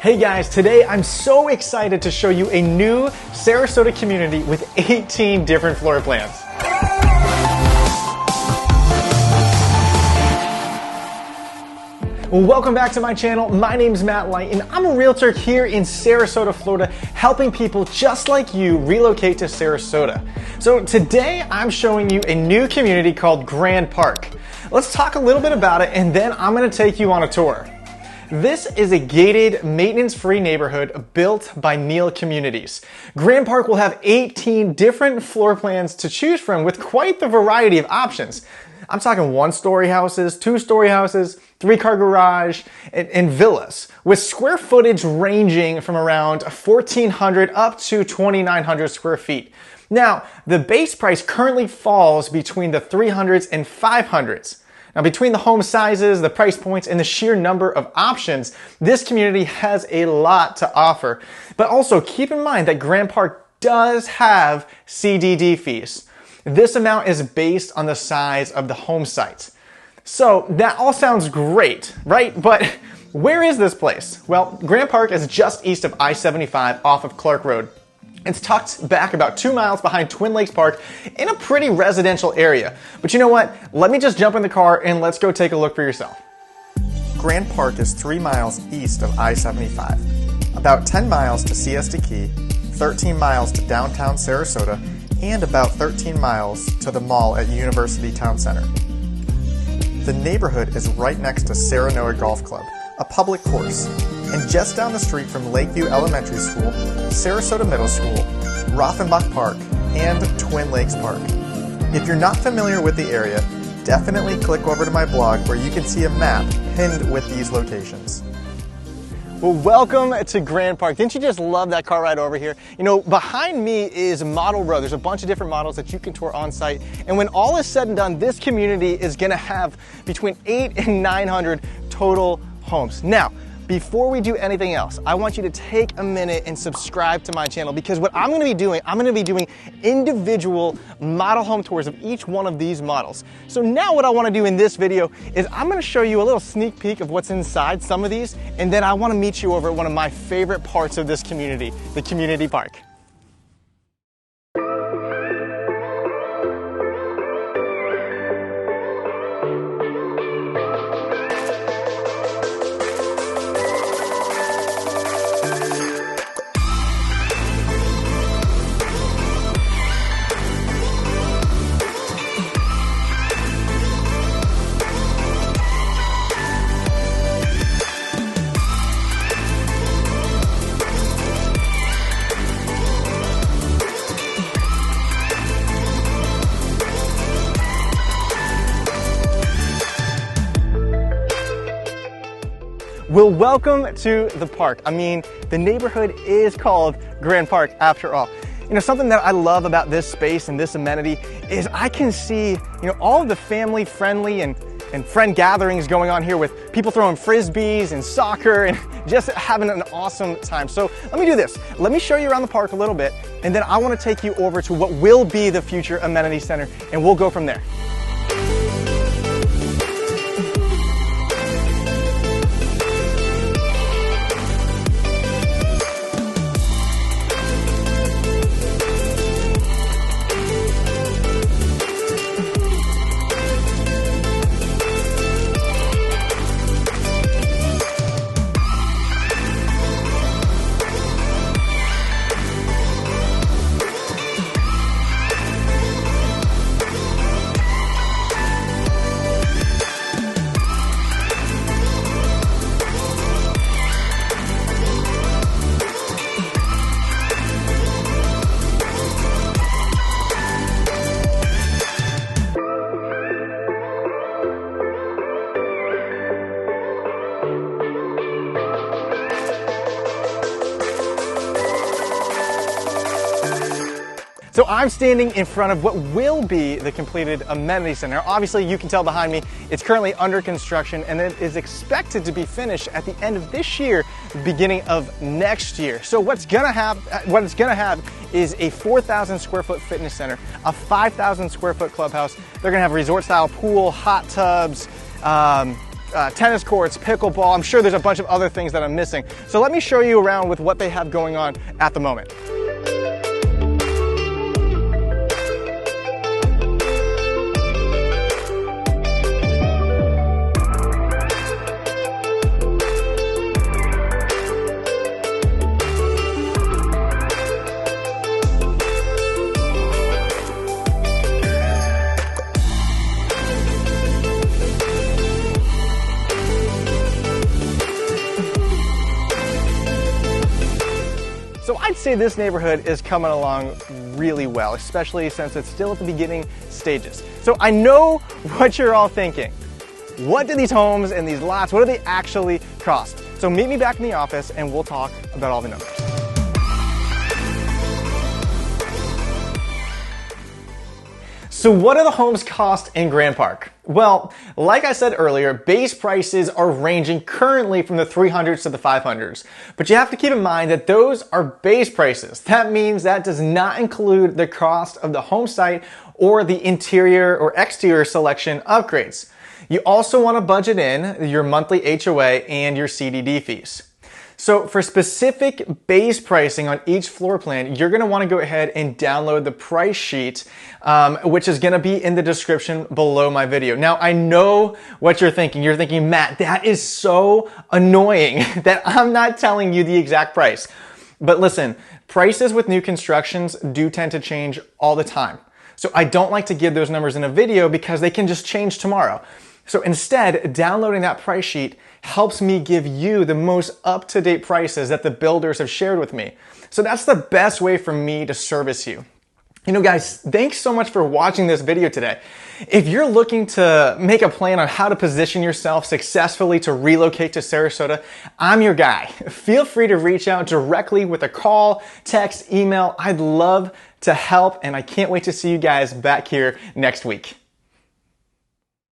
Hey guys, today I'm so excited to show you a new Sarasota community with 18 different floor plans. Well, welcome back to my channel. My name's Matt Light and I'm a realtor here in Sarasota, Florida, helping people just like you relocate to Sarasota. So today I'm showing you a new community called Grand Park. Let's talk a little bit about it and then I'm going to take you on a tour. This is a gated, maintenance-free neighborhood built by Neal Communities. Grand Park will have 18 different floor plans to choose from with quite the variety of options. I'm talking one-story houses, two-story houses, three-car garage, and villas, with square footage ranging from around 1,400 up to 2,900 square feet. Now, the base price currently falls between the 300s and 500s. Now, between the home sizes, the price points, and the sheer number of options, this community has a lot to offer. But also keep in mind that Grand Park does have CDD fees. This amount is based on the size of the home site. So that all sounds great, right? But where is this place? Well, Grand Park is just east of I-75 off of Clark Road. It's tucked back about 2 miles behind Twin Lakes Park in a pretty residential area. But you know what? Let me just jump in the car and let's go take a look for yourself. Grand Park is 3 miles east of I-75, about 10 miles to Siesta Key, 13 miles to downtown Sarasota, and about 13 miles to the mall at University Town Center. The neighborhood is right next to Sarasota Golf Club, a public course, and just down the street from Lakeview Elementary School, Sarasota Middle School, Rothenbach Park, and Twin Lakes Park. If you're not familiar with the area, definitely click over to my blog where you can see a map pinned with these locations. Well, welcome to Grand Park. Didn't you just love that car ride over here? You know, behind me is Model Row. There's a bunch of different models that you can tour on site. And when all is said and done, this community is gonna have between 800 and 900 total homes. Now, before we do anything else, I want you to take a minute and subscribe to my channel because what I'm going to be doing individual model home tours of each one of these models. So now what I want to do in this video is I'm going to show you a little sneak peek of what's inside some of these, and then I want to meet you over at one of my favorite parts of this community, the community park. Well, welcome to the park. I mean, the neighborhood is called Grand Park after all. You know, something that I love about this space and this amenity is I can see, you know, all of the family friendly and friend gatherings going on here with people throwing frisbees and soccer and just having an awesome time. So let me do this. Let me show you around the park a little bit, and then I want to take you over to what will be the future Amenity Center, and we'll go from there. So I'm standing in front of what will be the completed Amenity Center. Obviously, you can tell behind me, it's currently under construction and it is expected to be finished at the end of this year, beginning of next year. So what it's gonna have is a 4,000 square foot fitness center, a 5,000 square foot clubhouse. They're gonna have a resort style pool, hot tubs, tennis courts, pickleball. I'm sure there's a bunch of other things that I'm missing. So let me show you around with what they have going on at the moment. So I'd say this neighborhood is coming along really well, especially since it's still at the beginning stages. So I know what you're all thinking. What do these homes and these lots, what do they actually cost? So meet me back in the office and we'll talk about all the numbers. So what do the homes cost in Grand Park? Well, like I said earlier, base prices are ranging currently from the 300s to the 500s. But you have to keep in mind that those are base prices. That means that does not include the cost of the home site or the interior or exterior selection upgrades. You also want to budget in your monthly HOA and your CDD fees. So for specific base pricing on each floor plan, you're going to want to go ahead and download the price sheet, which is going to be in the description below my video. Now, I know what you're thinking. You're thinking, Matt, that is so annoying that I'm not telling you the exact price. But listen, prices with new constructions do tend to change all the time. So I don't like to give those numbers in a video because they can just change tomorrow. So instead, downloading that price sheet helps me give you the most up-to-date prices that the builders have shared with me. So that's the best way for me to service you. You know, guys, thanks so much for watching this video today. If you're looking to make a plan on how to position yourself successfully to relocate to Sarasota, I'm your guy. Feel free to reach out directly with a call, text, email. I'd love to help, and I can't wait to see you guys back here next week.